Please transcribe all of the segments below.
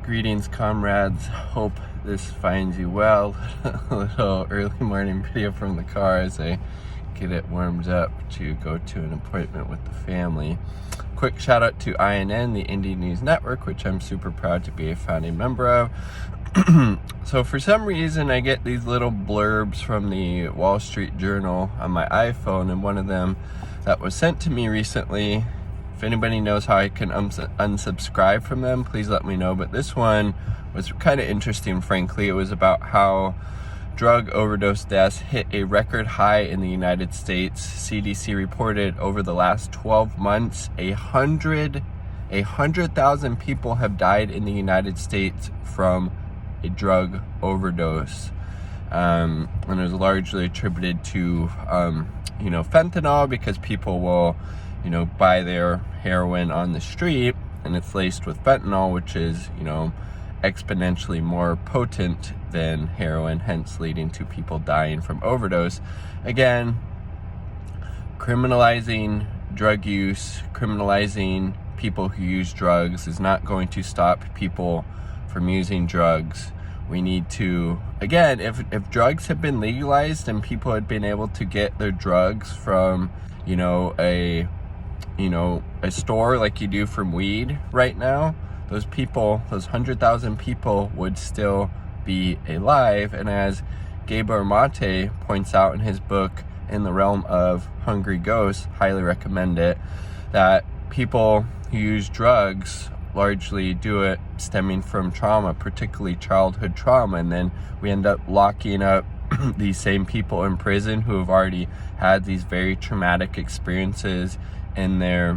Greetings, comrades. Hope this finds you well. A little early morning video from the car as I get it warmed up to go to an appointment with the family. Quick shout out to INN, the Indie News Network, which I'm super proud to be a founding member of. So for some reason, I get these little blurbs from the Wall Street Journal on my iPhone, and one of them that was sent to me recently, if anybody knows how I can unsubscribe from them, please let me know. But this one was kind of interesting, frankly. It was about how drug overdose deaths hit a record high in the United States. CDC reported over the last 12 months, 100,000 people have died in the United States from a drug overdose. And it was largely attributed to, fentanyl, because people will, buy their heroin on the street, and it's laced with fentanyl, which is, exponentially more potent than heroin, hence leading to people dying from overdose. Again, criminalizing drug use, criminalizing people who use drugs is not going to stop people from using drugs. We need to, again, if drugs have been legalized and people had been able to get their drugs from, a store like you do from weed right now, those 100,000 people would still be alive. And as Gabor Mate points out in his book, In the Realm of Hungry Ghosts, highly recommend it, that people who use drugs largely do it stemming from trauma, particularly childhood trauma, and then we end up locking up these same people in prison who have already had these very traumatic experiences in their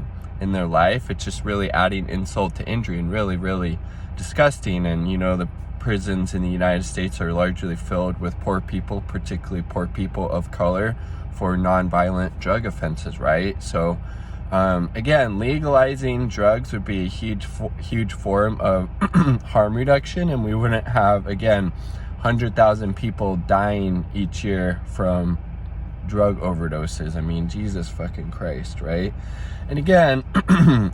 life. It's just really adding insult to injury and really, really disgusting. And the prisons in the United States are largely filled with poor people, particularly poor people of color, for non-violent drug offenses, right? So again, legalizing drugs would be a huge form of harm reduction, and we wouldn't have, again, 100,000 people dying each year from drug overdoses. I mean, Jesus fucking Christ, right? And again,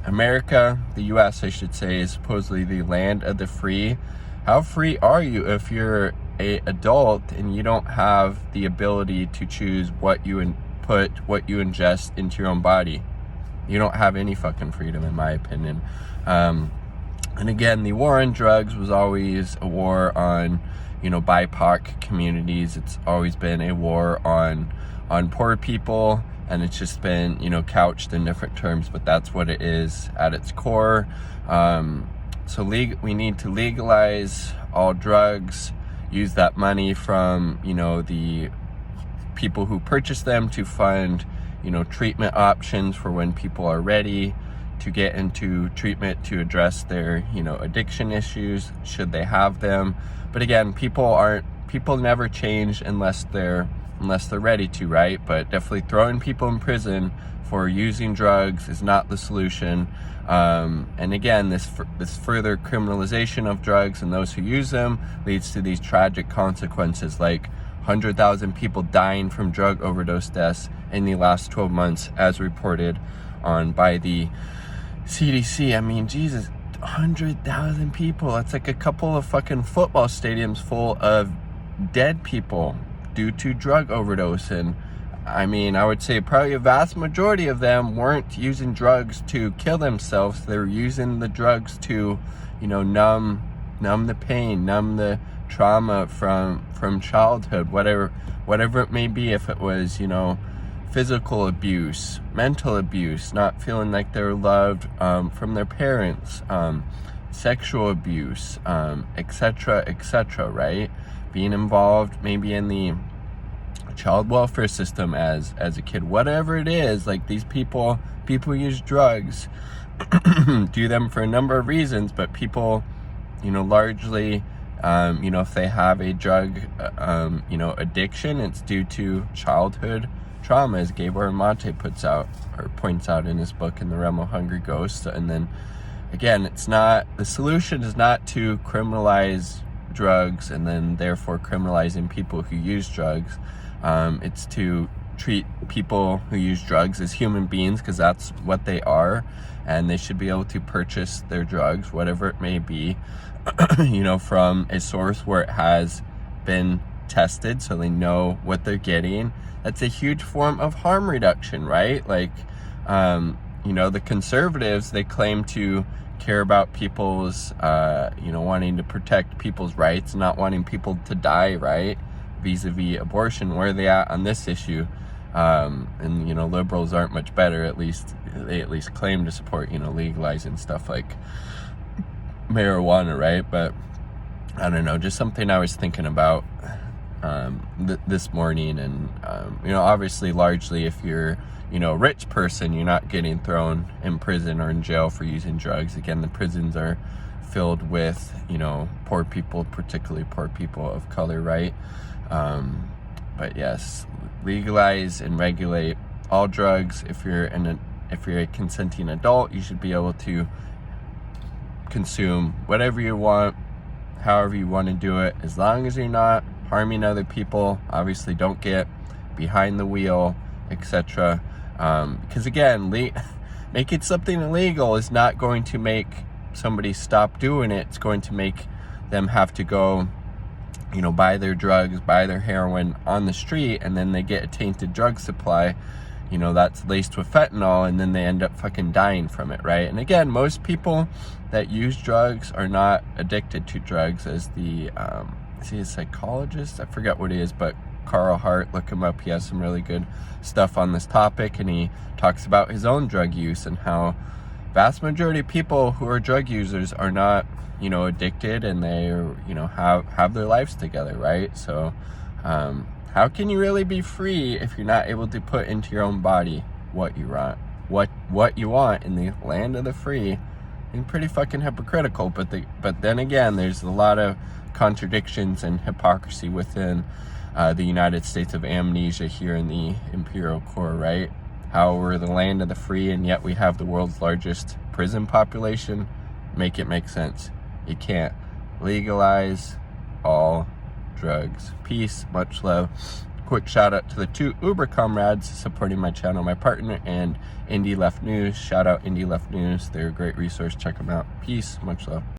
America, the US, I should say, is supposedly the land of the free. How free are you if you're an adult and you don't have the ability to choose what you ingest into your own body? You don't have any fucking freedom, in my opinion. And again, the war on drugs was always a war on, BIPOC communities. It's always been a war on poor people, and it's just been, couched in different terms, but that's what it is at its core. So we need to legalize all drugs, use that money from, the people who purchase them to fund, treatment options for when people are ready to get into treatment to address their, addiction issues, should they have them. But again, people never change unless they're ready to, right? But definitely throwing people in prison for using drugs is not the solution. And again, this further criminalization of drugs and those who use them leads to these tragic consequences, like 100,000 people dying from drug overdose deaths in the last 12 months, as reported on by the CDC. I mean, Jesus, 100,000 people. That's like a couple of fucking football stadiums full of dead people due to drug overdose. And I mean, I would say probably a vast majority of them weren't using drugs to kill themselves. They were using the drugs to, numb the pain, numb the trauma from childhood, whatever it may be. If it was, physical abuse, mental abuse, not feeling like they're loved from their parents, sexual abuse, etc., right? Being involved maybe in the child welfare system as a kid, whatever it is. Like, these people use drugs, do them for a number of reasons, but people, largely, if they have a drug, addiction, it's due to childhood trauma, as Gabor Mate points out in his book, In the Realm of Hungry Ghosts. And then again, the solution is not to criminalize drugs and then therefore criminalizing people who use drugs. It's to treat people who use drugs as human beings, because that's what they are, and they should be able to purchase their drugs, whatever it may be, from a source where it has been tested, so they know what they're getting. That's a huge form of harm reduction, right? Like, the conservatives, they claim to care about people's, wanting to protect people's rights, not wanting people to die, right? Vis-a-vis abortion. Where are they at on this issue? And liberals aren't much better. At least they claim to support legalizing stuff like marijuana, right? But I don't know, just something I was thinking about this morning. And obviously, largely, if you're a rich person, you're not getting thrown in prison or in jail for using drugs. Again, the prisons are filled with poor people, particularly poor people of color, right? But yes, legalize and regulate all drugs. If you're a consenting adult, you should be able to consume whatever you want, however you want to do it, as long as you're not harming other people. Obviously, don't get behind the wheel, etc. Because again, making something illegal is not going to make somebody stop doing it. It's going to make them have to go buy their drugs, buy their heroin on the street, and then they get a tainted drug supply, that's laced with fentanyl, and then they end up fucking dying from it, right? And again, most people that use drugs are not addicted to drugs. As the, is he a psychologist? I forget what he is, but Carl Hart, look him up. He has some really good stuff on this topic, and he talks about his own drug use and how vast majority of people who are drug users are not addicted, and they have their lives together, right? So how can you really be free if you're not able to put into your own body what you want in the land of the free? And pretty fucking hypocritical. But then again, there's a lot of contradictions and hypocrisy within the United States of amnesia here in the imperial core, right? How we're the land of the free, and yet we have the world's largest prison population. Make it make sense. You can't. Legalize all drugs. Peace, much love. Quick shout out to the 2 Uber comrades supporting my channel, my partner and Indie Left News. Shout out Indie Left News. They're a great resource. Check them out. Peace, much love.